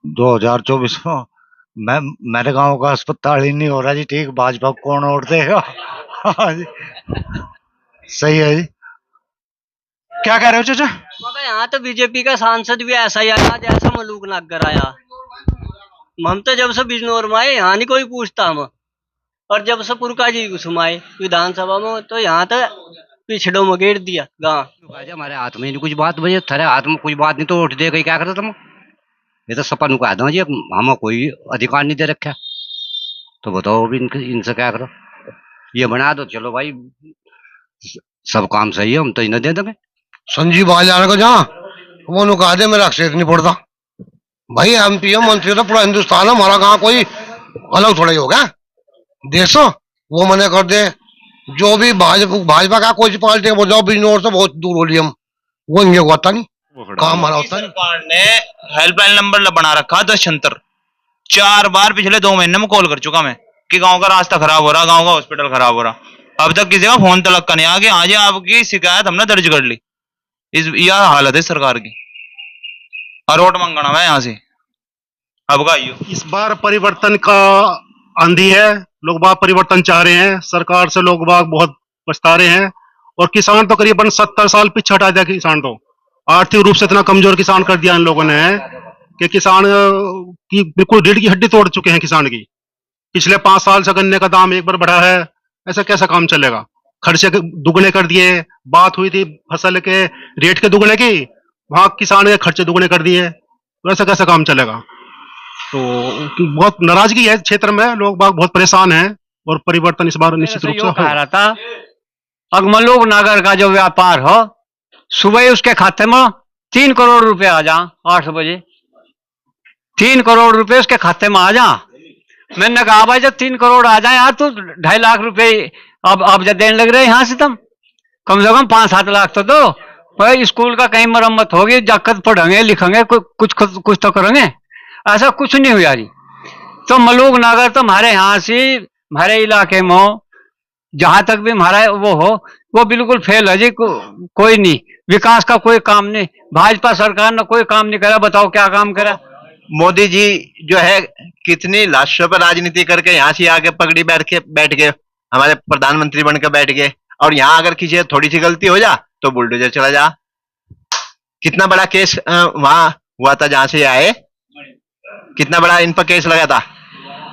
2024 को मैं मेरे गांव का अस्पताल ही नहीं हो रहा जी ठीक। भाजपा को कौन वोट देगा? हाँ जी, सही है जी। क्या कह रहे हो चाचा? मगर यहाँ तो बीजेपी का सांसद भी ऐसा ही आया जैसा मलूक नागर आया। हम तो जब से बिजनौर में आए यहाँ नहीं कोई पूछता हम। और जब से पुरका जी घुसमाए विधानसभा में तो यहाँ तो पिछड़ों में घेर दिया गाँव। हमारे हाथ में नहीं कुछ बात, भैया थारे हाथ में कुछ बात नहीं तो वोट दे गई क्या करते तुम? ये तो सपा नुका दो जी, हमें कोई अधिकार नहीं दे रखा। तो बताओ भी इनसे क्या करो? ये बना दो चलो भाई, सब काम सही है, हम तो इन्हें दे देंगे। संजीव बाजार को जहाँ वो नुका दे, मेरा अक्षेत्र नहीं पड़ता भाई। एमपी मंत्री तो पूरा हिंदुस्तान है, हमारा गाँव कोई अलग थोड़ा ही होगा देश। वो मने कर दे जो भी भाजपा का कोई पार्टी बोल जाओ बिजनौर से बहुत दूर हो लिया हम, वो इनके होता नहीं काम हमारा होता नहीं। सरकार ने हेल्पलाइन नंबर बना रखा 10 4 बार पिछले 2 महीने में कॉल कर चुका मैं कि गांव का रास्ता खराब हो रहा, गांव का हॉस्पिटल खराब हो रहा। अब तक किसी का फोन तलक का नहीं आ गया। आज आपकी शिकायत हमने दर्ज कर ली। यह हालत है सरकार की। और वोट मांगना है यहाँ से। अब का इस बार परिवर्तन का आंधी है, लोग बाग परिवर्तन चाह रहे हैं। सरकार से लोग बाग बहुत पछता रहे हैं। और किसान तो करीबन 70 साल पीछे हटा दिया। किसान तो आर्थिक रूप से इतना कमजोर किसान कर दिया इन लोगों ने कि किसान की बिल्कुल रीढ़ की हड्डी तोड़ चुके हैं किसान की। पिछले 5 साल से गन्ने का दाम एक बार बढ़ा है, ऐसा कैसा काम चलेगा? खर्चे दुगने कर दिए। बात हुई थी फसल के रेट के दुगने की, वहां किसान के खर्चे दुगने कर दिए, तो ऐसा कैसा काम चलेगा? तो बहुत नाराजगी है क्षेत्र में, लोग बाग बहुत परेशान हैं। और परिवर्तन इस बार निश्चित रूप से कह रहा था अगमलोग नागर का जो व्यापार हो, सुबह उसके खाते में 3 करोड़ रुपए आ जा 8 बजे, 3 करोड़ रुपए उसके खाते में आ जा। मैंने कहा भाई जब 3 करोड़ आ जाए यार तो 2.5 लाख रुपए अब जब देने लग रहे यहाँ से तुम कम से कम 5-7 लाख तो दो भाई। स्कूल का कहीं मरम्मत होगी, जाकर पढ़ेंगे लिखेंगे, कुछ तो करेंगे। ऐसा कुछ नहीं हुआ जी। तो मलूक नागर तो हमारे यहाँ से हमारे इलाके में जहां तक भी हमारा वो हो वो बिल्कुल फेल है जी। कोई नहीं, विकास का कोई काम नहीं। भाजपा सरकार ने कोई काम नहीं करा, बताओ क्या काम करा? मोदी जी जो है कितनी लाशों पर राजनीति करके यहाँ से आके पगड़ी बैठ गए, हमारे प्रधानमंत्री बनकर बैठ गए। और यहाँ अगर किसी थोड़ी सी गलती हो जा तो बुलडोजर चला जा। कितना बड़ा केस वहां हुआ था जहां से आए, कितना बड़ा इन पर केस लगा था,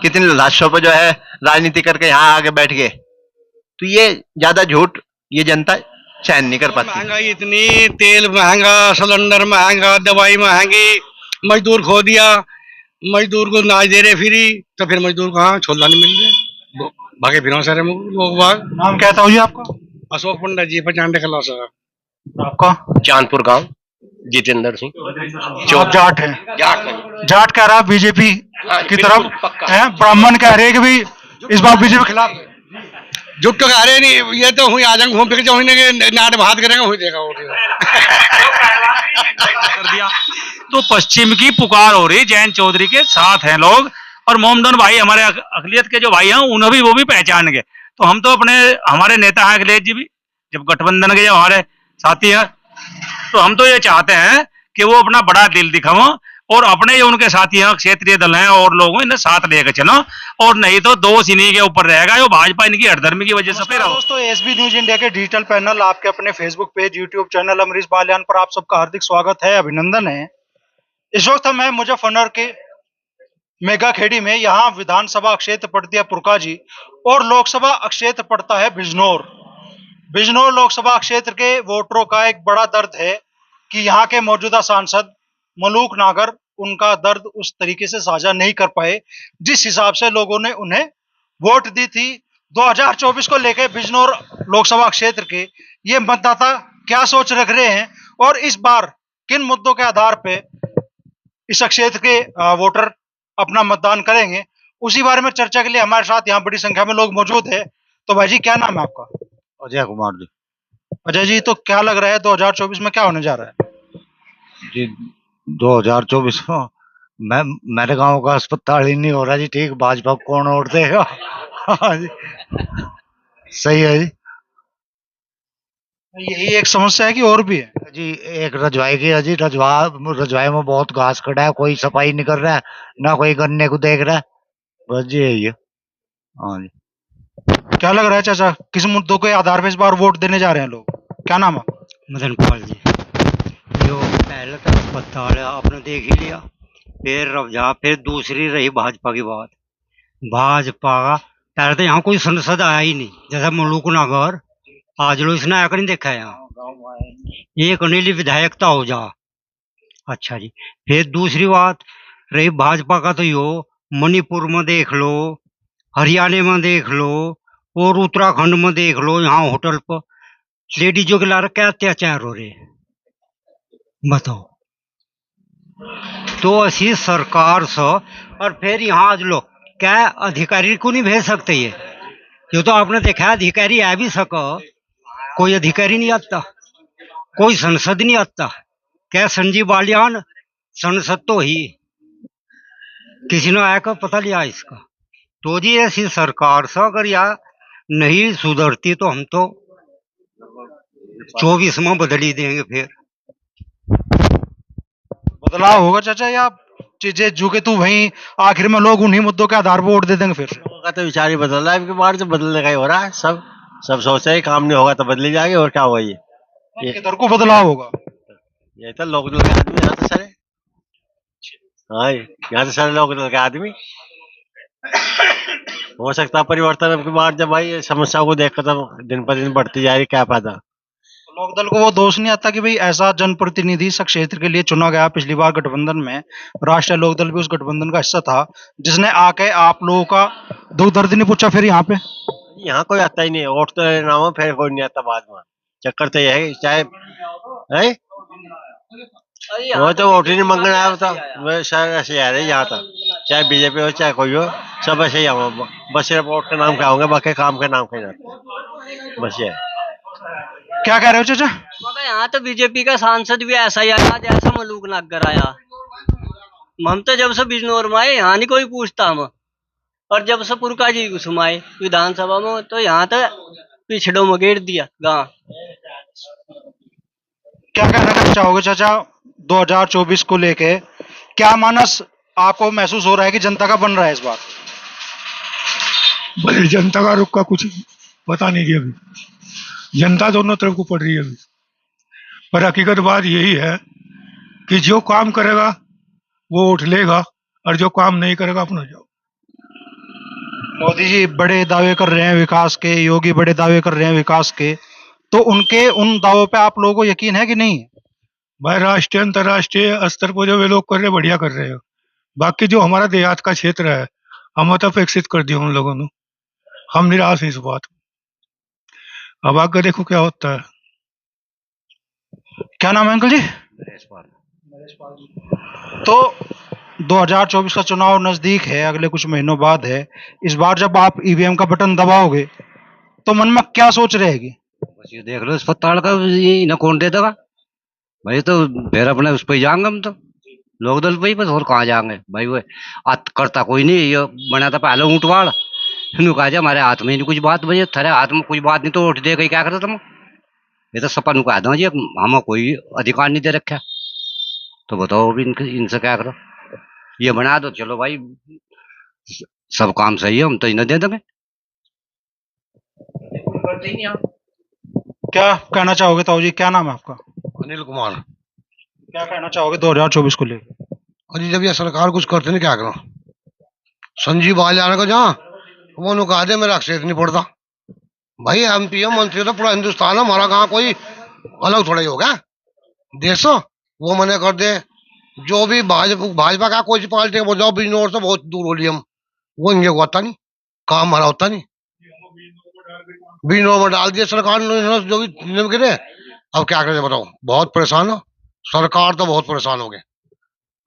कितनी लाशों पर जो है राजनीति करके यहाँ आगे बैठ गए। तो ये ज्यादा झूठ ये जनता सहन नहीं कर पाती। महंगाई इतनी, तेल महंगा, सिलेंडर महंगा, दवाई महंगी, मजदूर खो दिया। मजदूर को नाच दे रहे फ्री, तो फिर मजदूर को हाँ छोला नहीं मिल रहे, भागे फिर सारे लोग बाग। नाम क्या था जी आपका? अशोक पंडित जी, 95 कला सर। आपका? चांदपुर गांव जितेंद्र सिंह। आप जाट है? जाट कह रहा बीजेपी की तरफ है, ब्राह्मण कह रहे कि भी इस बार बीजेपी के खिलाफ। जुट तो अरे नहीं, ये तो हुई आजम घूम फिर जो नाट भात करेंगे हुई देगा वो कर दिया। तो पश्चिम की पुकार हो रही, जैन चौधरी के साथ हैं लोग। और मोहम्मदन भाई हमारे अकलियत के जो भाई हैं उन्हें भी वो भी पहचान गए। तो हम तो हमारे नेता हैं अखिलेश जी भी, जब गठबंधन के जो हमारे साथी हैं, तो हम तो ये चाहते हैं कि वो अपना बड़ा दिल दिखाओ और अपने जो उनके साथी हैं क्षेत्रीय दल हैं और लोग इन्हें साथ लेकर चलो। और नहीं तो दोष इन्हीं के ऊपर रहेगा, जो भाजपा इनकी हठधर्मी की वजह से। फिर दोस्तों, एसबी न्यूज इंडिया के डिजिटल पैनल, आपके अपने Facebook page, YouTube channel Amrish Baliyan पर आप सबका हार्दिक स्वागत है, अभिनंदन है। इस वक्त हम मुजफ्फरनगर के मेगा खेड़ी में, यहाँ विधानसभा क्षेत्र पड़ती है पुरकाजी और लोकसभा क्षेत्र पड़ता है बिजनौर। बिजनौर लोकसभा क्षेत्र के वोटरों का एक बड़ा दर्द है कि यहाँ के मौजूदा सांसद मलूक नागर उनका दर्द उस तरीके से साझा नहीं कर पाए जिस हिसाब से लोगों ने उन्हें वोट दी थी। 2024 को लेकर बिजनौर लोकसभा क्षेत्र के ये मतदाता क्या सोच रख रहे हैं और इस बार किन मुद्दों के आधार पे इस क्षेत्र के वोटर अपना मतदान करेंगे, उसी बारे में चर्चा के लिए हमारे साथ यहाँ बड़ी संख्या में लोग मौजूद है। तो भाई जी, क्या नाम है आपका? अजय कुमार जी। अजय जी, तो क्या लग रहा है 2024 में क्या होने जा रहा है? जी 2024 को मैं मेरे गांव का अस्पताल ही नहीं हो रहा जी ठीक। भाजपा को कौन वोट देगा? हाँ जी, सही है जी। यही एक समस्या है कि और भी है? जी एक रजवाई की है जी, रजवाई में बहुत घास खड़ा है, कोई सफाई नहीं कर रहा है, ना कोई करने को देख रहा है। बस जी यही है। हाँ जी। क्या लग रहा है चाचा, किस मुद्दों के आधार पर इस बार वोट देने जा रहे हैं लोग? क्या नाम है? मदन पाल जी। जो पहले तो अस्पताल है आपने देख ही लिया, फिर रवजा, फिर दूसरी रही भाजपा की बात। भाजपा का पहले तो यहाँ कोई संसद आया ही नहीं, जैसा मुलुक नगर आज लो इसने आकर नहीं देखा है यहाँ, एक अनिल विधायकता हो जा। अच्छा जी, फिर दूसरी बात रही भाजपा का, तो यो मणिपुर में देख लो, हरियाणा में देख लो, और उत्तराखंड में देख लो, यहाँ होटल पर लेडीजों के लारे क्या अत्याचार हो रहे हैं, बताओ। तो ऐसी सरकार से, और फिर यहाँ आज लो क्या अधिकारी को नहीं भेज सकते ये तो आपने देखा है, अधिकारी आ भी सको, कोई अधिकारी नहीं आता, कोई संसद नहीं आता। क्या संजीव बालियान संसद तो ही किसी ने आकर पता लिया इसका। तो जी ऐसी सरकार से अगर यह नहीं सुधरती तो हम तो 24 में बदल ही देंगे फिर। बदलाव होगा चाचा, या चीजें जो कि तू वहीं आखिर में लोग उन्हीं मुद्दों के आधार पर वोट दे देंगे फिर से? लोगों का तो विचार ही बदल रहा है, इनके बार जो बदलने का ही हो रहा है। सब सब सोच रहे हैं काम नहीं होगा तो बदली जाएगी, और क्या होगा ये किधर को बदलाव होगा? ये तो लोग के आदमी यहाँ तो सारे, हाँ यहाँ तो सारे लोग के आदमी। हो सकता है परिवर्तन अब की बार, जब भाई ये समस्या को देखकर तो दिन पर दिन बढ़ती जा रही, क्या फायदा। लोकदल को वो दोष नहीं आता कि भाई ऐसा जनप्रतिनिधि इस क्षेत्र के लिए चुना गया पिछली बार गठबंधन में, राष्ट्रीय लोकदल भी उस गठबंधन का हिस्सा था, जिसने आके आप लोगों का दुख दर्द नहीं पूछा फिर यहाँ पे? यहाँ कोई आता ही नहीं है, वोट तो लेना हो फिर कोई नहीं आता बाद में। चक्कर तो यह है, चाहे है वो तो वोट ही नहीं मांगने आया था, वह शायद ऐसे आ रहे यहाँ तक, चाहे बीजेपी हो चाहे कोई हो, सब ऐसे ही आओ, बस सिर्फ वोट के नाम क्या होंगे, बाकी काम के नाम के जाते, बस ये है। क्या कह रहे हो चाचा? मगर यहाँ तो बीजेपी का सांसद भी ऐसा ही आया जैसा मलूक नगर आया। हम तो जब से बिजनौर में आए यहाँ नहीं कोई पूछता हम, और जब से पुरका जी घुसम आए विधानसभा में तो यहाँ तो पिछड़ों में घेर दिया गाँव। क्या कहना चाहोगे चाचा 2024 को लेके? क्या मानस आपको महसूस हो रहा है कि जनता का बन रहा है इस बार? भाई जनता का रुख का कुछ पता नहीं कि अभी जनता दोनों तरफ को पड़ रही है अभी, पर हकीकत बात यही है कि जो काम करेगा वो वोट लेगा, और जो काम नहीं करेगा अपना जाओ। मोदी जी बड़े दावे कर रहे हैं विकास के, योगी बड़े दावे कर रहे हैं विकास के, तो उनके उन दावों पे आप लोगों को यकीन है कि नहीं? भाई राष्ट्रीय अंतर्राष्ट्रीय स्तर पर जो वे लोग कर रहे हैं बढ़िया कर रहे हैं, बाकी जो हमारा देहात का क्षेत्र है हम अपेक्षित कर दिया उन लोगों ने, हम निराश हैं इस बात। अब आगे देखो क्या होता है। क्या नाम है अंकल जी? तो 2024 का चुनाव नजदीक है, अगले कुछ महीनों बाद है। इस बार जब आप ईवीएम का बटन दबाओगे तो मन में क्या सोच रहेगी? बस ये देख लो अस्पताल का, ये न कौन दे देगा भाई, तो फिर अपने उस पर ही जाएंगे हम तो, लोकदल पे ही बस, और कहाँ जाएंगे भाई। वो करता कोई नहीं, ये बना था पहले ऊँटवाड़, कहा जा हमारे हाथ में नहीं कुछ बात, भाई थारे हाथ में कुछ बात नहीं तो वोट दे गई क्या करते तुम। ये तो सपा कह दो जी हमें कोई अधिकार नहीं दे रखा, तो बताओ अभी इनसे क्या करो, ये बना दो चलो भाई सब काम सही है, हम तो इन्हें दे देंगे। क्या कहना चाहोगे ताऊ जी? क्या नाम है आपका? अनिल कुमार। क्या कहना चाहोगे 2024 को लेकर? अजी जब ये सरकार कुछ करते नहीं क्या करो, संजीव बालियान को जहाँ वो कहा दे मेरा अक्षेत्र नहीं पड़ता। भाई एमपी मंत्री तो पूरा हिंदुस्तान है, हमारा गाँव कोई अलग थोड़ा ही होगा देश। वो मने कर दे, जो भी भाजपा का कोई पार्टी बोल जाओ बिजनौर से बहुत दूर हो लिया हम, वो इंगे को आता नहीं, काम हमारा होता नहीं, बिजनौर में डाल दिया सरकार ने जो भी नियम गिरे। अब क्या करें बताओ, बहुत परेशान हो, सरकार तो बहुत परेशान हो गए।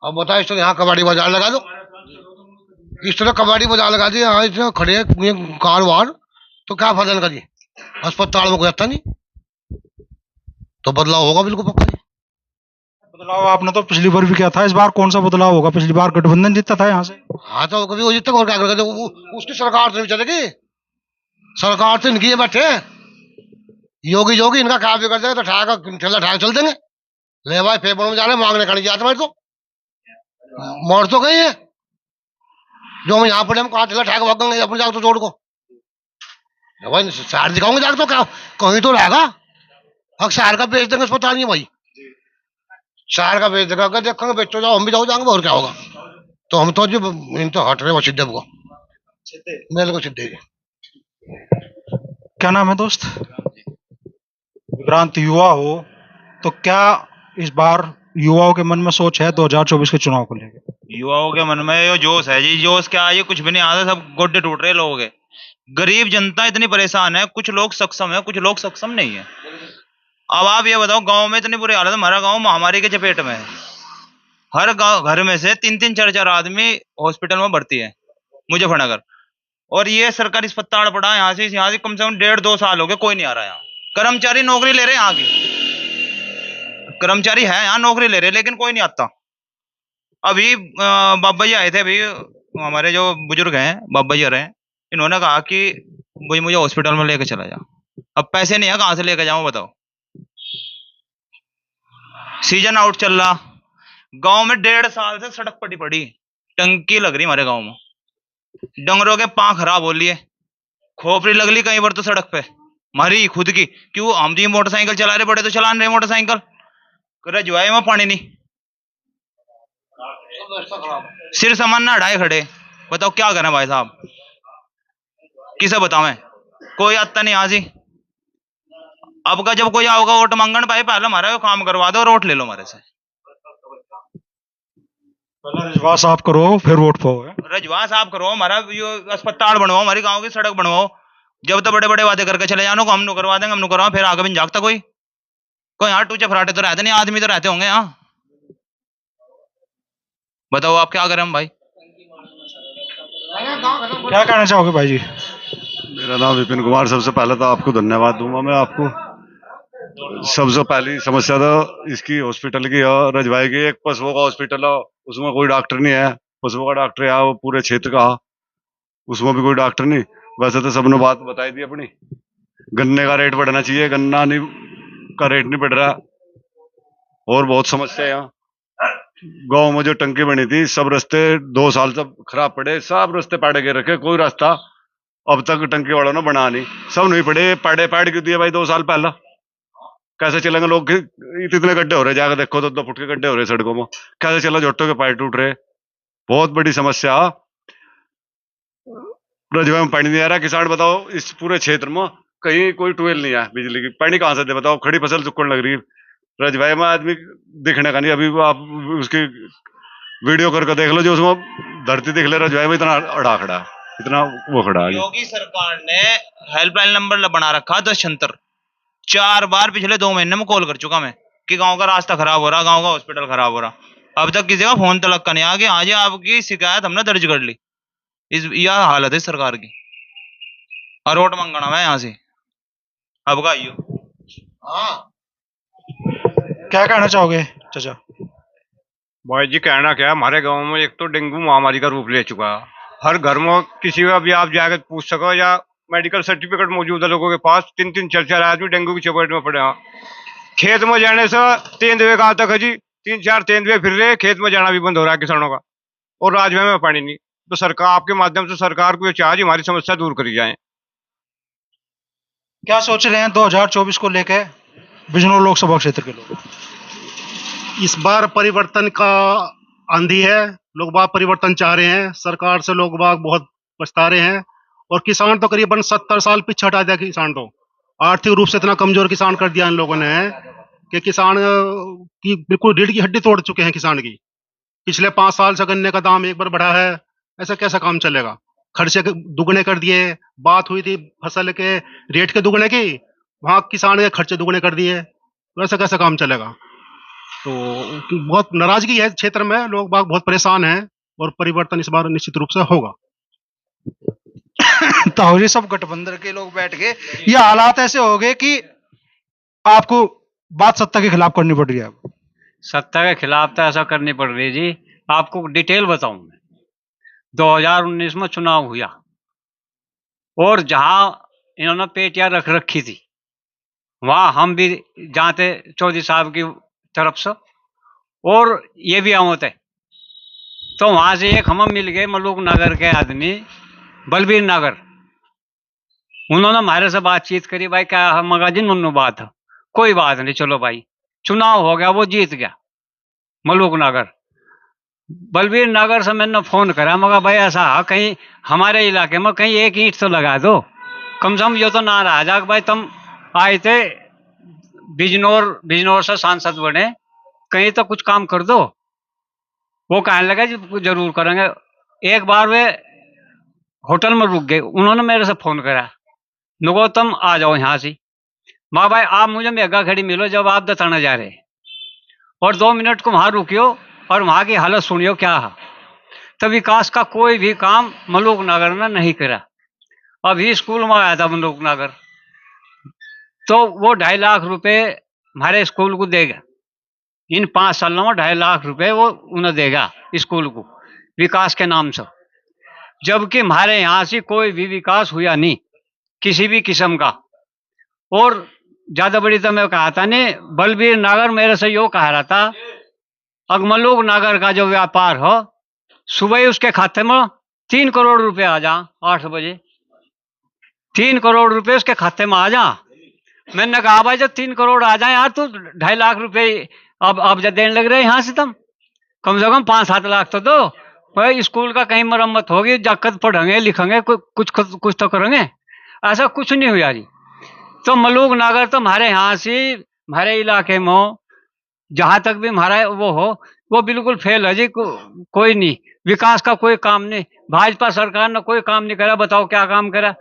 अब बताओ इस तरह यहाँ कबाड़ी बाजार लगा दो, इस तरह कबाड़ी बाजार लगा दिया, यहाँ इतना खड़े कार वार, तो क्या फायदा इनका जी, अस्पताल में कोई आता नहीं, तो बदलाव होगा बिल्कुल पक्का जी। बदलाव आपने तो पिछली बार भी किया था, इस बार कौन सा बदलाव होगा? पिछली बार गठबंधन जीता था यहाँ से। हाँ तो कभी वो जीतता, और क्या करेगा, उसकी सरकार से चलेगी, सरकार से इनकी बैठे योगी योगी इनका खा भी कर देंगे तो ठेला चल देंगे। ले भाई फेफड़ों में जाने मांगने का नहीं जाते भाई, तो मोड़ तो गई है जो हम यहाँ पड़े, हम कहाँ ठेला ठाक भागेंगे अपने जाग तो जोड़ को। भाई शहर दिखाऊंगे जाके तो क्या कहीं तो रहेगा। हक शहर का बेच देंगे, उसको नहीं भाई, शहर का बेच देगा। अगर देखेंगे बेचो जाओ, हम भी जाओ जाएंगे और क्या होगा। तो हम तो जो इन तो हट रहे वो सीधे को मेरे को सीधे। क्या नाम है दोस्त? विक्रांत, युवा हो तो क्या इस बार युवाओं के मन में सोच है 2024 के चुनाव को लेकर? युवाओं के मन में ये जोश है जी। जोश क्या है, ये कुछ भी नहीं आता, सब गोड्डे टूट रहे लोग हैं। गरीब जनता इतनी परेशान है, कुछ लोग सक्षम है, कुछ लोग सक्षम नहीं है। अब आप ये बताओ, गांव में इतनी बुरी हालत है, हमारा गांव महामारी के चपेट में है। हर गांव घर में से 3-3 4-4 आदमी हॉस्पिटल में भर्ती है मुजफ्फरनगर। और ये सरकारी अस्पताल पड़ा है, यहाँ से कम से कम 1.5-2 साल हो गए, कोई नहीं आ रहा यहाँ। कर्मचारी नौकरी ले रहे हैं, यहाँ की कर्मचारी है यहाँ नौकरी ले रहे, लेकिन कोई नहीं आता। अभी बाबा जी आए थे, अभी हमारे जो बुजुर्ग हैं बाबा जी आ रहे हैं, इन्होंने कहा कि भाई मुझे हॉस्पिटल में लेके चला जा। अब पैसे नहीं है, कहाँ से लेके जाऊं बताओ। सीजन आउट चल रहा, गांव में 1.5 साल से सड़क पटी पड़ी, टंकी लग रही हमारे गांव में। डंगरों के पांव खराब हो लिए, खोपड़ी लग ली कहीं पर तो सड़क पे मारी खुद की। क्यों? हम जी मोटरसाइकिल चला रहे, बड़े तो चला रहे मोटरसाइकिल, रजवाए में पानी नहीं, सिर सामान ना हटाए खड़े। बताओ क्या करें भाई साहब, किसे बतावें? कोई आता नहीं आज ही। अब का जब कोई आओगा वोट मांगने भाई, पहले हमारा काम करवा दो और वोट ले लो हमारे से। पहले रजवा साफ करो फिर वोट पाओ। रजवा साफ करो, हमारा यो अस्पताल बनवाओ, हमारी गांव की सड़क बनवाओ। जब तो बड़े बड़े वादे करके चले जानो को हम नु करवा देंगे, हम नु करवाओ, फिर आगे भी नहीं जागता कोई। कोई यहाँ टूचे फराटे तो रहते नहीं, आदमी तो रहते होंगे यहाँ। बताओ आप क्या करें हम भाई? क्या कहना चाहोगे भाई जी? मेरा नाम विपिन कुमार। सबसे पहले तो आपको धन्यवाद दूंगा मैं आपको। सबसे पहली समस्या तो इसकी हॉस्पिटल की है, रजवाई की। एक पशुओं का हॉस्पिटल है, उसमें कोई डॉक्टर नहीं है। पशुओं का डॉक्टर है वो पूरे क्षेत्र का, उसमें भी कोई डॉक्टर नहीं। वैसे तो सबने बात बताई दी अपनी। गन्ने का रेट बढ़ना चाहिए, गन्ना नहीं का रेट नहीं बढ़ रहा। और बहुत समस्या है यहाँ। गाँव में जो टंकी बनी थी, सब रास्ते 2 साल से खराब पड़े, सब रास्ते पाड़े के रखे, कोई रास्ता अब तक टंकी वालों ने बना नहीं। सब नहीं पड़े, पाड़ क्यों दिए भाई 2 साल पहला? कैसे चलेंगे लोग? इतने गड्ढे हो रहे, जाकर देखो तो 2 फुट के गड्ढे हो रहे सड़कों में। कैसे चला? जोटों के पैर टूट रहे। बहुत बड़ी समस्या। रजवा में पानी नहीं आ रहा। किसान बताओ, इस पूरे क्षेत्र में कहीं कोई ट्यूबवेल नहीं है बिजली की, पानी कहाँ से दे बताओ? खड़ी फसल सुखने लग रही है। रजवाई में आदमी दिखने का नहीं। अभी आप उसकी वीडियो करके देख लो, जो उसमें धरती दिख ले, रजवाई में इतना अड़ा खड़ा है, इतना वो खड़ा है। योगी सरकार ने हेल्पलाइन नंबर बना रखा 1076। 4 बार पिछले 2 महीने में कॉल कर चुका मैं कि गांव का रास्ता खराब हो रहा, गांव का हॉस्पिटल खराब हो रहा। अब तक किसी का फोन तलक का नहीं आ गया। आज आपकी शिकायत हमने दर्ज कर ली। यह हालत है सरकार की, और वोट मांगना मैं यहाँ से। अब का आइयो। क्या कहना चाहोगे चाचा? भाई जी कहना क्या, हमारे गांव में एक तो डेंगू महामारी का रूप ले चुका है। हर घर में किसी का भी आप जाकर पूछ सको, या मेडिकल सर्टिफिकेट मौजूद है लोगों के पास। 3-3 4-4 आदमी डेंगू की चपेट में पड़े हैं। खेत में जाने से तेंदुए कहाँ तक है जी? 3-4 तेंदुए फिर रहे, खेत में जाना भी बंद हो रहा है किसानों का। और राजवा में पानी नहीं। तो सरकार, आपके माध्यम से सरकार को ये चाहिए हमारी समस्या दूर करी जाए। क्या सोच रहे हैं 2024 को लेकर बिजनौर लोकसभा क्षेत्र के लोग? इस बार परिवर्तन का आंधी है। लोग बाग परिवर्तन चाह रहे हैं। सरकार से लोग बाग बहुत पछता रहे हैं। और किसान तो करीबन 70 साल पीछे हटा दिया। किसान तो आर्थिक रूप से इतना कमजोर किसान कर दिया इन लोगों ने कि किसान की बिल्कुल रीढ़ की हड्डी तोड़ चुके हैं किसान की। पिछले 5 साल से गन्ने का दाम एक बार बढ़ा है। ऐसा कैसा काम चलेगा? खर्चे दुगने कर दिए। बात हुई थी फसल के रेट के दुगने की, वहां किसान के खर्चे दुगने कर दिए। तो ऐसा कैसा काम चलेगा? तो बहुत नाराजगी है क्षेत्र में, लोग बाग बहुत परेशान हैं। और परिवर्तन इस बार निश्चित रूप से होगा। ताहरी सब गठबंधन के लोग बैठ गए, ये हालात ऐसे हो गए कि आपको बात सत्ता के खिलाफ करनी पड़ रही है। अब सत्ता के खिलाफ तो ऐसा करनी पड़ रही है जी। आपको डिटेल बताऊं मैं, 2019 में चुनाव हुआ और जहां इन्होंने पेटियां रख रखी थी, वहां हम भी जाते चौधरी साहब की तरफ से, और ये भी हम होते। तो वहां से एक हम मिल गए मलूक नगर के आदमी, बलबीर नगर। उन्होंने हमारे से बातचीत करी, भाई क्या मगाजिन मुन्नू बात है, कोई बात नहीं, चलो भाई चुनाव हो गया, वो जीत गया मलूक नगर। बलबीर नगर से मैंने फोन करा, मगर भाई ऐसा है कहीं हमारे इलाके में कहीं एक ईंट तो लगा दो, कम से कम ये तो ना रहा जा भाई तुम आए थे बिजनौर से सांसद बने, कहीं तो कुछ काम कर दो। वो कहने लगा जी जरूर करेंगे। एक बार वे होटल में रुक गए, उन्होंने मेरे से फोन करा, नुको तुम आ जाओ यहाँ से। माँ भाई आप मुझे मेगा खड़ी मिलो जब आप दताना जा रहे, और 2 मिनट को वहां रुकियो और वहां की हालत सुनियो क्या है। तो विकास का कोई भी काम मलूक नगर ने नहीं करा। अभी स्कूल में आया था मलूक नगर, तो वो 2.5 लाख रुपए हमारे स्कूल को देगा, इन 5 सालों में 2.5 लाख रुपए वो उन्हें देगा स्कूल को विकास के नाम से। जबकि हमारे यहाँ से कोई भी विकास हुआ नहीं किसी भी किस्म का। और ज्यादा बड़ी तो मैं कहा था नहीं, बलबीर नगर मेरे से यो कह रहा था, अगमलूक नगर का जो व्यापार हो, सुबह उसके खाते में 3 करोड़ रुपए आ जा 8 बजे, 3 करोड़ रुपए उसके खाते में आ जा। मैंने कहा भाई जब 3 करोड़ आ जाए यार, तो 2.5 लाख रुपए अब जब देने लग रहे हैं यहाँ से, तुम कम से कम 5-7 लाख तो दो भाई। स्कूल का कहीं मरम्मत होगी, जाकर पढ़ेंगे लिखेंगे, कुछ तो करेंगे। ऐसा कुछ नहीं हुआ जी। तो मलूक नगर तो हमारे यहाँ से हमारे इलाके में जहां तक भी हमारा वो हो, वो बिल्कुल फेल है जी। कोई नहीं, विकास का कोई काम नहीं, भाजपा सरकार ने कोई काम नहीं करा। बताओ क्या काम करा?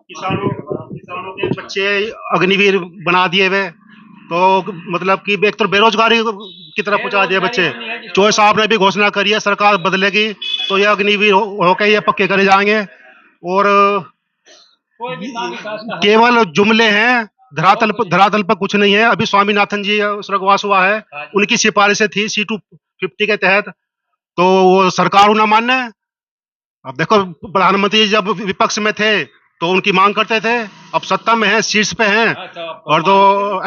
किसानों के बच्चे अग्निवीर बना दिए हुए, तो मतलब कि एक तो बेरोजगारी की तरफ पहुंचा दिए बच्चे। चौधरी साहब ने भी घोषणा करी है सरकार बदलेगी तो ये अग्निवीर होकर ये पक्के करे जाएंगे। और केवल जुमले हैं, धरातल पर कुछ नहीं है। अभी स्वामीनाथन जी स्वर्गवास हुआ है, उनकी सिफारिशें थी C250 के तहत, तो वो सरकार उन्हें मान्य है। अब देखो प्रधानमंत्री जब विपक्ष में थे तो उनकी मांग करते थे, अब सत्ता में है, शीर्ष पे हैं, और तो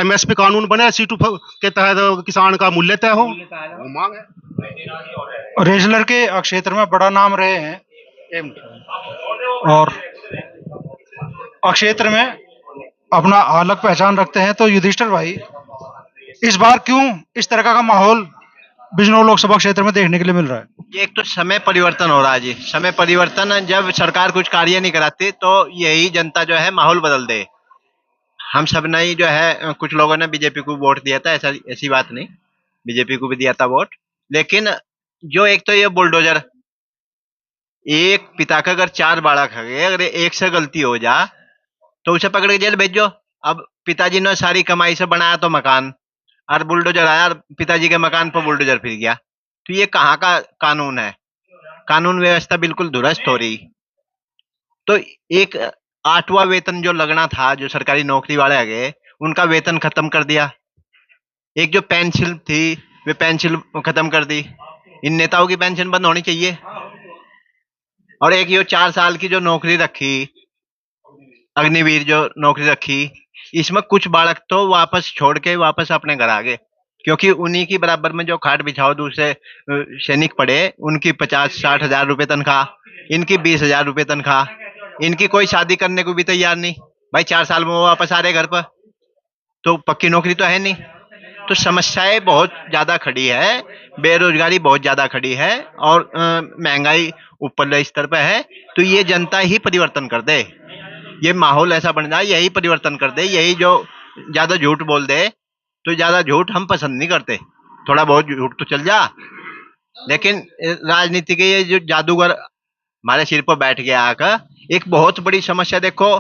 MSP कानून बने C2 के तहत किसान का मूल्य तय हो, वो मांग है। रेजलर के क्षेत्र में बड़ा नाम रहे हैं और क्षेत्र में अपना अलग पहचान रखते हैं। तो युधिष्ठिर भाई, इस बार क्यों इस तरह का माहौल बिजनौर लोकसभा क्षेत्र में देखने के लिए मिल रहा है? ये एक तो समय परिवर्तन हो रहा है जी। समय परिवर्तन, जब सरकार कुछ कार्य नहीं कराती तो यही जनता जो है माहौल बदल दे। हम सब ने ही जो है, कुछ लोगों ने बीजेपी को वोट दिया था, ऐसी बात नहीं, बीजेपी को भी दिया था वोट। लेकिन जो एक तो ये बुलडोजर, एक पिता का अगर 4 बालक है, अगर एक से गलती हो जा तो उसे पकड़ के जेल भेजो। अब पिताजी ने सारी कमाई से बनाया तो मकान, और बुलडोजर आया, पिताजी के मकान पर बुलडोजर फिर गया, तो ये कहाँ का कानून है? कानून व्यवस्था बिल्कुल दुरुस्त हो रही। तो एक 8वां वेतन जो लगना था, जो सरकारी नौकरी वाले आ गए, उनका वेतन खत्म कर दिया। एक जो पेंशन थी वे पेंशन खत्म कर दी। इन नेताओं की पेंशन बंद होनी चाहिए। और एक ये 4 साल की जो नौकरी रखी, अग्निवीर जो नौकरी रखी, इसमें कुछ बालक तो वापस छोड़ के वापस अपने घर आ गए, क्योंकि उन्हीं की बराबर में जो खाट बिछाओ दूसरे सैनिक पड़े, उनकी 50-60 हजार रुपए तनख्वाह, इनकी 20,000 रुपए तनख्वाह, इनकी कोई शादी करने को भी तैयार नहीं। भाई 4 साल में वो वापस आ रहे घर पर, तो पक्की नौकरी तो है नहीं। तो समस्याएं बहुत ज्यादा खड़ी है, बेरोजगारी बहुत ज्यादा खड़ी है, और महंगाई ऊपर स्तर पर है। तो ये जनता ही परिवर्तन कर दे, ये माहौल ऐसा बन जाए, यही परिवर्तन कर दे। यही जो ज्यादा झूठ बोल दे, तो ज्यादा झूठ हम पसंद नहीं करते, थोड़ा बहुत झूठ तो चल जा, लेकिन राजनीति के ये जो जादूगर हमारे सिर पर बैठ गया आकर, एक बहुत बड़ी समस्या देखो।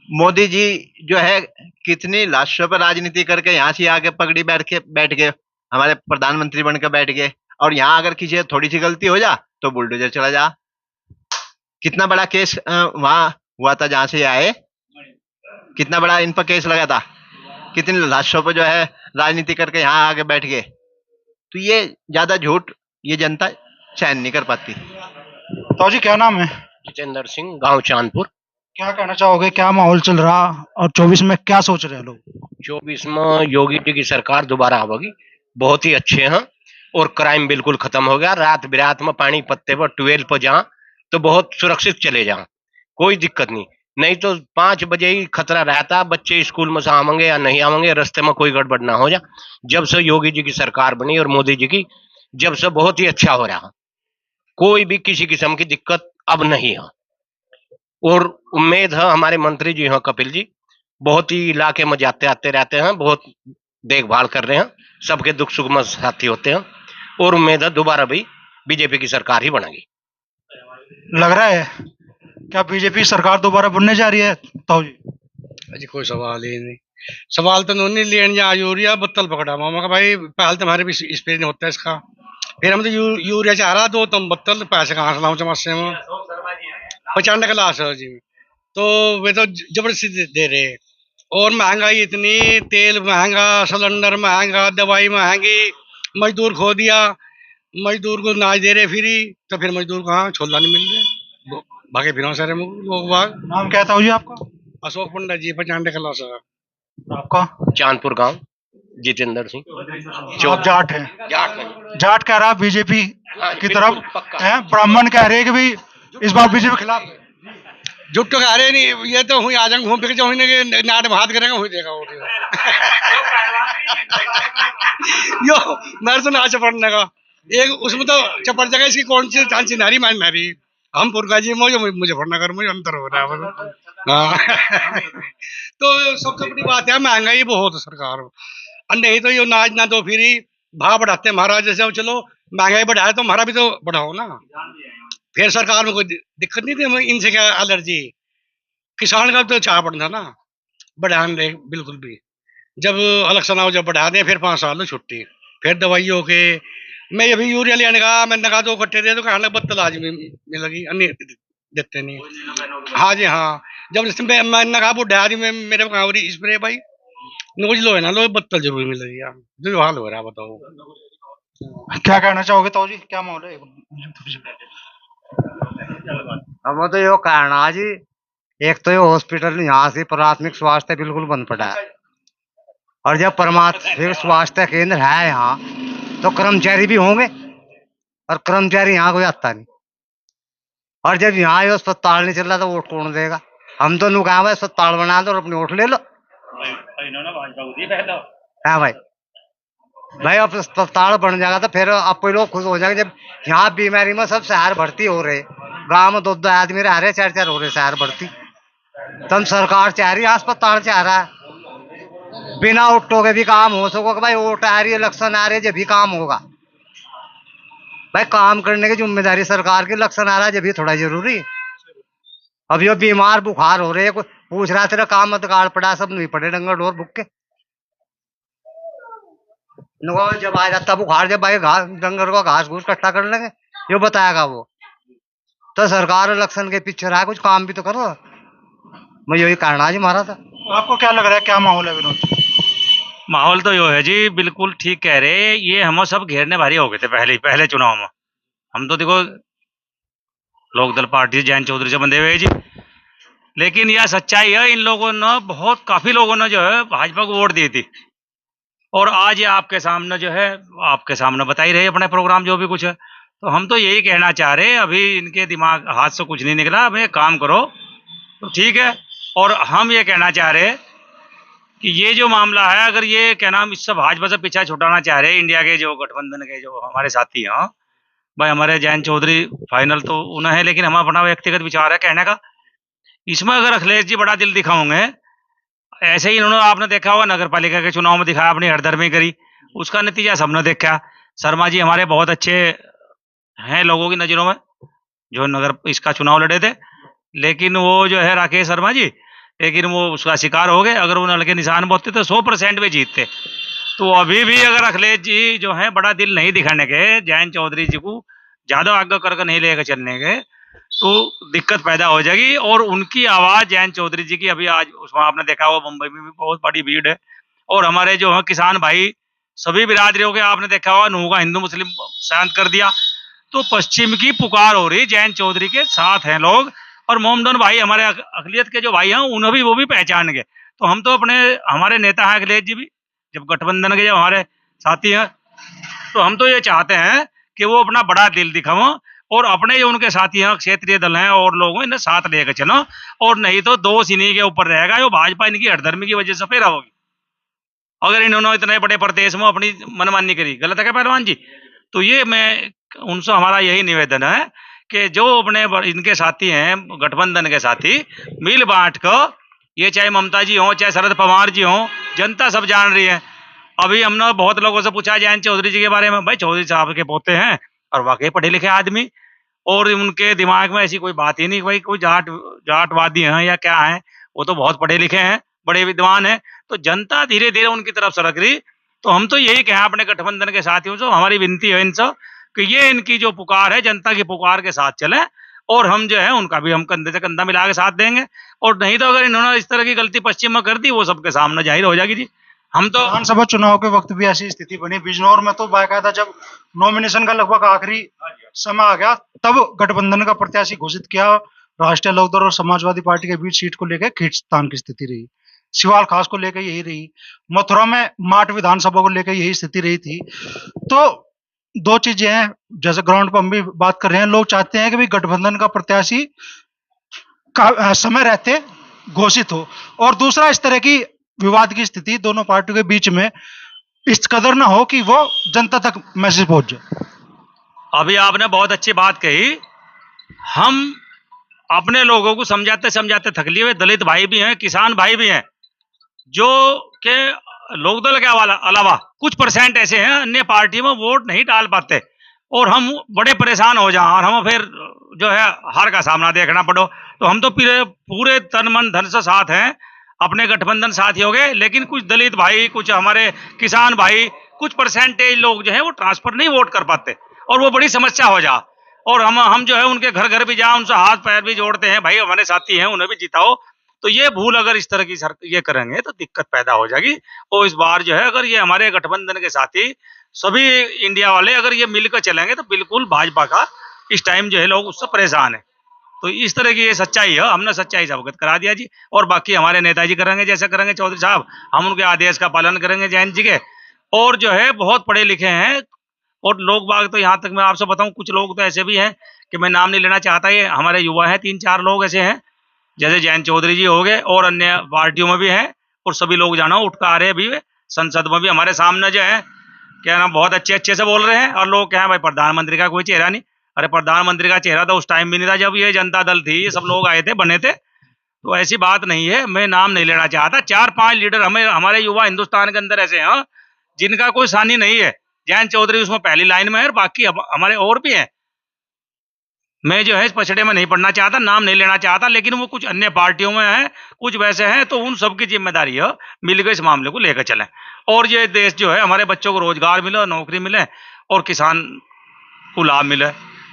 मोदी जी जो है कितनी लाशों पर राजनीति करके यहाँ से आके पगड़ी बैठ के हमारे प्रधानमंत्री बनकर बैठ गए, और यहाँ अगर किसी थोड़ी सी गलती हो जा तो बुलडोजर चला जा। कितना बड़ा केस वहां हुआ था जहां से आए, कितना बड़ा इन पर केस लगा था, कितनी लाशों पर जो है राजनीति करके यहाँ आके बैठ गए। तो ये ज्यादा झूठ ये जनता सहन नहीं कर पाती। तो जी क्या नाम है? जितेंद्र सिंह, गांव चांदपुर। क्या कहना चाहोगे, क्या माहौल चल रहा और 24 में क्या सोच रहे हैं लोग? 24 में योगी जी की सरकार दोबारा होगी, बहुत ही अच्छे हैं। और क्राइम बिल्कुल खत्म हो गया। रात बिरात में पानी पत्ते पर 12 पर जा तो बहुत सुरक्षित चले जा, कोई दिक्कत नहीं। नहीं तो 5 बजे ही खतरा रहता, बच्चे स्कूल में से आवेंगे या नहीं आवेंगे, रास्ते में कोई गड़बड़ ना हो जा। जब से योगी जी की सरकार बनी और मोदी जी की, जब से बहुत ही अच्छा हो रहा, कोई भी किसी किस्म की दिक्कत अब नहीं है। और उम्मीद है हमारे मंत्री जी हैं कपिल जी, बहुत ही इलाके में जाते आते रहते हैं, बहुत देखभाल कर रहे हैं, सबके दुख सुख में साथी होते हैं। और उम्मीद है दोबारा भी बीजेपी की सरकार ही बनेगी। लग रहा है क्या बीजेपी सरकार दोबारा बनने जा रही है ताऊ जी? अजी कोई सवाल ही नहीं। सवाल तो उन्होंने लेने जा यूरिया बत्तल पकड़ा मामा का भाई, पहले तुम्हारे भी स्प्रे नहीं होता इसका। फिर हम तो यूरिया चाह रहा, दो तुम बत्तल पैसे कहाँ से लाऊं चमस्से में। 95 क्लास है जी, तो वे तो जबरदस्ती दे रहे। और महंगाई इतनी, तेल महंगा, सिलेंडर महंगा, दवाई महंगी, मजदूर खो दिया, मजदूर को नाच दे रहे फ्री, तो फिर मजदूर कहाँ, छोला नहीं मिल रहे, भागे फिर सारे लोग बाग। नाम क्या था जी आपका? अशोक पंडा जी, 95 क्लास है। आपका? चांदपुर गांव, जितेंद्र सिंह। आप जाट हैं? जाट नहीं। जाट कह रहा बीजेपी की तरफ पक्का है, ब्राह्मण कह रहे हैं कि भाई इस बार बीजेपी खिलाफ है। जुट्टो कह रहे नहीं, ये तो हुई आजंग घूम फिर जाऊँ नाट में हाथ करेंगे, हुई देगा वो यो मेरे से ना चपड़ने का एक उसमें तो चपड़ जगह इसकी कौन सी चांसी नारी मान नारी, हम पुरका जी मुझे फड़ना कर, मुझे अंतर हो रहा है। हाँ तो सबसे बड़ी बात है महंगाई बहुत है सरकार, और नहीं तो ये नाच ना तो फिर भाव बढ़ाते महाराज जैसे, चलो महंगाई बढ़ाए तो हमारा भी तो बढ़ाओ ना। फिर सरकार में कोई दिक्कत नहीं थी, इनसे क्या एलर्जी, किसान का तो चाह पड़ना ना बढ़ाने दे बिल्कुल भी। जब इलेक्शन आओ जब बढ़ा दें, फिर 5 साल छुट्टी, फिर दवाइयों के। मैं अभी यूरिया लेने का, मैंने कहा 2 कट्टे दे, तो कहने बत्तल आज मिलेगी, अन्य देते नहीं। हाँ जी हाँ, जब मैंने कहा बुढ़ा आदमी मेरे कहा स्प्रे भाई नोज लो है ना लो, बत्तल जरूर मिलेगी यार, जो हाल हो रहा है बताओ। क्या कहना चाहोगे ताऊ जी, क्या माहौल है? हम तो यो कहना जी, एक तो ये हॉस्पिटल यहाँ से प्राथमिक स्वास्थ्य बिल्कुल बंद पड़ा है, और जब प्राथमिक स्वास्थ्य केंद्र है यहाँ तो कर्मचारी भी होंगे, और कर्मचारी यहाँ कोई आता नहीं। और जब यहाँ ये अस्पताल नहीं चल रहा तो वोट कौन देगा? हम तो नुका भाई अस्पताल बना दो और अपनी वोट ले लो। हाँ भाई, भाई अब अस्पताल बन जाएगा तो फिर आप लोग खुश हो जाएंगे। जब यहाँ बीमारी में सब शहर भर्ती हो रहे, गांव में 2-2 आदमी रह रहे, 4-4 हो रहे शहर भर्ती, तब सरकार चाह रही है, अस्पताल चाह रहा है। बिना वोटों के भी काम हो सको, भाई वोट आ रही है, इलेक्शन आ रही है, जब भी काम होगा। भाई काम करने की जिम्मेदारी सरकार की, इलेक्शन आ रहा है जब भी थोड़ा जरूरी। अब ये बीमार बुखार हो रहे, कोई पूछ रहा तेरा काम मत कार्ड पड़ा, सब नहीं पड़े डंगर ढोर बुक के। जब आ जाता बुखार, जब भाई घास डंगर को घास घूस इकट्ठा कर लेंगे, जो बताएगा वो। तो सरकार इलेक्शन के पीछे रहा, कुछ काम भी तो करो। मैं यही कहना जी मारा था। आपको क्या लग रहा है, क्या माहौल है विनोद? माहौल तो यो है जी, बिल्कुल ठीक कह रहे। ये हम सब घेरने भारी हो गए थे पहले चुनाव में। हम तो देखो लोकदल पार्टी जयंत चौधरी से बंधे हुए जी, लेकिन यह सच्चाई है, इन लोगों ने काफी लोगों ने जो है भाजपा को वोट दी थी। और आज ये आपके सामने जो है, आपके सामने बता ही रहे अपने प्रोग्राम जो भी कुछ है। तो हम तो यही कहना चाह रहे, अभी इनके दिमाग हाथ से कुछ नहीं निकला, अब ये काम करो तो ठीक है। और हम ये कहना चाह रहे कि ये जो मामला है, अगर ये क्या नाम, इससे भाजपा से पीछा छुटाना चाह रहे इंडिया के जो गठबंधन के जो हमारे साथी हैं, भाई हमारे जयंत चौधरी फाइनल तो उन्हें है, लेकिन हम अपना व्यक्तिगत विचार है कहने का। इसमें अगर अखिलेश जी बड़ा दिल दिखाओगे, ऐसे ही इन्होंने आपने देखा होगा नगर पालिका के चुनाव में दिखाया, अपनी हरदर्मी करी, उसका नतीजा सबने देखा। शर्मा जी हमारे बहुत अच्छे हैं लोगों की नजरों में, जो नगर इसका चुनाव लड़े थे, लेकिन वो जो है राकेश शर्मा जी, लेकिन वो उसका शिकार हो गए। अगर वो नलके निशान बोलते तो 100% में जीतते। तो अभी भी अगर अखिलेश जी जो है बड़ा दिल नहीं दिखाने के, जयंत चौधरी जी को ज्यादा आगे करके नहीं लेकर चलने के, तो दिक्कत पैदा हो जाएगी। और उनकी आवाज जयंत चौधरी जी की अभी आज उसमें आपने देखा हुआ मुंबई में भी बहुत बड़ी भीड़ है। और हमारे जो है किसान भाई सभी बिरादरियों के आपने देखा हुआ नूह का हिंदू मुस्लिम शांत कर दिया। तो पश्चिम की पुकार हो रही, जयंत चौधरी के साथ हैं लोग, और मोहम्मदन भाई हमारे अकलियत के जो भाई हैं उन्हें भी वो भी पहचान गए। तो हम तो अपने हमारे नेता हैं अखिलेश जी भी, जब गठबंधन के जब हमारे साथी हैं, तो हम तो ये चाहते हैं कि वो अपना बड़ा दिल दिखाओ और अपने जो उनके साथी हैं क्षेत्रीय दल हैं और लोग इन्हें साथ लेकर चलो, और नहीं तो दोष इन्हीं के ऊपर रहेगा। जो भाजपा इनकी हठधर्मी की वजह से फिर होगी। अगर इन्होंने इतने बड़े प्रदेश में अपनी मनमानी करी, गलत है क्या पहलवान जी? तो ये मैं उनसे हमारा यही निवेदन है कि जो अपने इनके साथी हैं गठबंधन के साथी, मिल बांट कर, ये चाहे ममता जी हो चाहे शरद पवार जी हो, जनता सब जान रही है। अभी हमने बहुत लोगों से पूछा जयंत चौधरी जी के बारे में, भाई चौधरी साहब के पोते हैं और वाकई पढ़े लिखे आदमी, और उनके दिमाग में ऐसी कोई बात ही नहीं भाई कोई जाटवादी हैं या क्या है, वो तो बहुत पढ़े लिखे हैं, बड़े विद्वान हैं। तो जनता धीरे धीरे उनकी तरफ सरक रही। तो हम तो यही कहें अपने गठबंधन के साथियों से, हमारी विनती है इनसे कि ये इनकी जो पुकार है जनता की पुकार के साथ चले, और हम जो है उनका भी हम कंधे से कंधा मिला के साथ देंगे। और नहीं तो अगर इन्होंने इस तरह की गलती पश्चिम में कर दी, वो सबके सामने जाहिर हो जाएगी जी। हम तो विधानसभा चुनाव के वक्त भी ऐसी स्थिति बनी बिजनौर में, तो बाकायदा जब नॉमिनेशन का लगभग आखिरी समय आ गया, तब गठबंधन का प्रत्याशी घोषित किया। राष्ट्रीय लोकदल और समाजवादी पार्टी के बीच सीट को लेकर खींचतान की स्थिति रही। सिवाल खास को लेकर यही रही। मथुरा में माठ विधानसभा को लेकर यही स्थिति रही थी। तो दो चीजें हैं, जैसे ग्राउंड पर हम भी बात कर रहे हैं, लोग चाहते हैं कि भाई गठबंधन का प्रत्याशी का समय रहते घोषित हो, और दूसरा इस तरह की विवाद की स्थिति दोनों पार्टियों के बीच में इस कदर ना हो कि वो जनता तक मैसेज पहुंच जाए। अभी आपने बहुत अच्छी बात कही। हम अपने लोगों को समझाते समझाते थक लिए हुए, दलित भाई भी हैं, किसान भाई भी हैं, जो के लोकदल के अलावा कुछ परसेंट ऐसे हैं अन्य पार्टी में वोट नहीं डाल पाते, और हम बड़े परेशान हो जाएं और हम फिर जो है हार का सामना देखना पड़ो। तो हम तो पूरे तन मन धन से साथ हैं अपने गठबंधन साथियों के, लेकिन कुछ दलित भाई, कुछ हमारे किसान भाई, कुछ परसेंटेज लोग जो है वो ट्रांसफर नहीं वोट कर पाते, और वो बड़ी समस्या हो जा। और हम जो है उनके घर घर भी जा, उनसे हाथ पैर भी जोड़ते हैं, भाई हमारे साथी हैं उन्हें भी जिताओ। तो ये भूल अगर इस तरह की ये करेंगे तो दिक्कत पैदा हो जाएगी। और इस बार जो है अगर ये हमारे गठबंधन के साथी सभी इंडिया वाले अगर ये मिलकर चलेंगे तो बिल्कुल भाजपा का इस टाइम जो है लोग उससे परेशान है। तो इस तरह की ये सच्चाई है, हमने सच्चाई से अवगत करा दिया जी। और बाकी हमारे नेताजी करेंगे जैसे करेंगे चौधरी साहब, हम उनके आदेश का पालन करेंगे जयंत जी के। और जो है बहुत पढ़े लिखे हैं, और लोग बाग तो यहाँ तक मैं आपसे बताऊं, कुछ लोग तो ऐसे भी हैं कि मैं नाम नहीं लेना चाहता, ये हमारे युवा हैं, 3-4 लोग ऐसे हैं जैसे जयंत चौधरी जी हो गए, और अन्य पार्टियों में भी हैं, और सभी लोग जाना उठ कर आ रहे हैं भी, संसद में भी हमारे सामने जो है क्या नाम बहुत अच्छे से बोल रहे हैं। और लोग क्या है भाई प्रधानमंत्री का कोई चेहरा नहीं, अरे प्रधानमंत्री का चेहरा तो उस टाइम भी नहीं था जब ये जनता दल थी, ये सब लोग आए थे बने थे। तो ऐसी बात नहीं है, मैं नाम नहीं लेना चाहता। 4-5 लीडर हमारे युवा हिंदुस्तान के अंदर ऐसे हैं जिनका कोई सानी नहीं है। जयंत चौधरी उसमें पहली लाइन में है, और बाकी हमारे और भी हैं। मैं जो है इस पछड़े में नहीं पढ़ना चाहता, नाम नहीं लेना चाहता, लेकिन वो कुछ अन्य पार्टियों में हैं, कुछ वैसे हैं। तो उन सबकी जिम्मेदारी है मिलकर इस मामले को लेकर चलें, और ये देश जो है हमारे बच्चों को रोजगार मिले, नौकरी मिले, और किसान को लाभ मिले।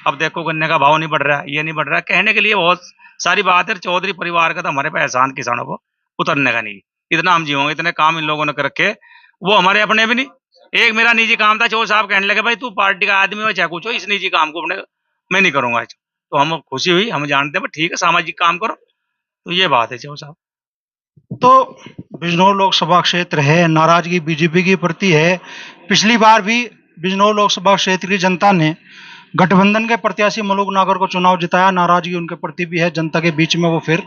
अब देखो गन्ने का भाव नहीं बढ़ रहा है, ये नहीं बढ़ रहा है, कहने के लिए बहुत सारी बात है। चौधरी परिवार का तो हमारे पे एहसान किसानों को उतरने का नहीं। इतना हम जीवोगे, इतने काम इन लोगों ने कर रखे, वो हमारे अपने भी नहीं। एक मेरा निजी काम था, चौधरी साहब कहने लगे भाई तू पार्टी का आदमी हो चाहे कुछ हो, इस निजी काम को अपने मैं नहीं करूंगा। तो हम खुशी हुई, हम जानते हैं ठीक है सामाजिक काम करो। तो ये बात है चौधरी साहब। तो बिजनौर लोकसभा क्षेत्र है, नाराजगी बीजेपी की प्रति है। पिछली बार भी बिजनौर लोकसभा क्षेत्र की जनता ने गठबंधन के प्रत्याशी मलूक नागर को चुनाव जिताया। नाराजगी उनके प्रति भी है जनता के बीच में। वो फिर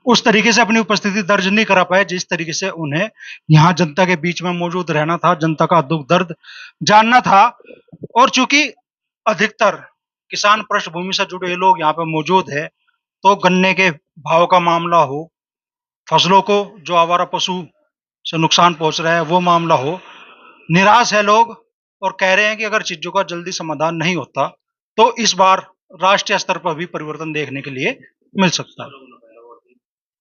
उस तरीके से अपनी उपस्थिति दर्ज नहीं करा पाए जिस तरीके से उन्हें यहाँ जनता के बीच में मौजूद रहना था, जनता का दुख दर्द जानना था। और चूंकि अधिकतर किसान पृष्ठभूमि से जुड़े लोग यहाँ पे मौजूद है, तो गन्ने के भाव का मामला हो, फसलों को जो आवारा पशु से नुकसान पहुंच रहा है वो मामला हो, निराश है लोग, और कह रहे हैं कि अगर चीजों का जल्दी समाधान नहीं होता तो इस बार राष्ट्रीय स्तर पर भी परिवर्तन देखने के लिए मिल सकता है।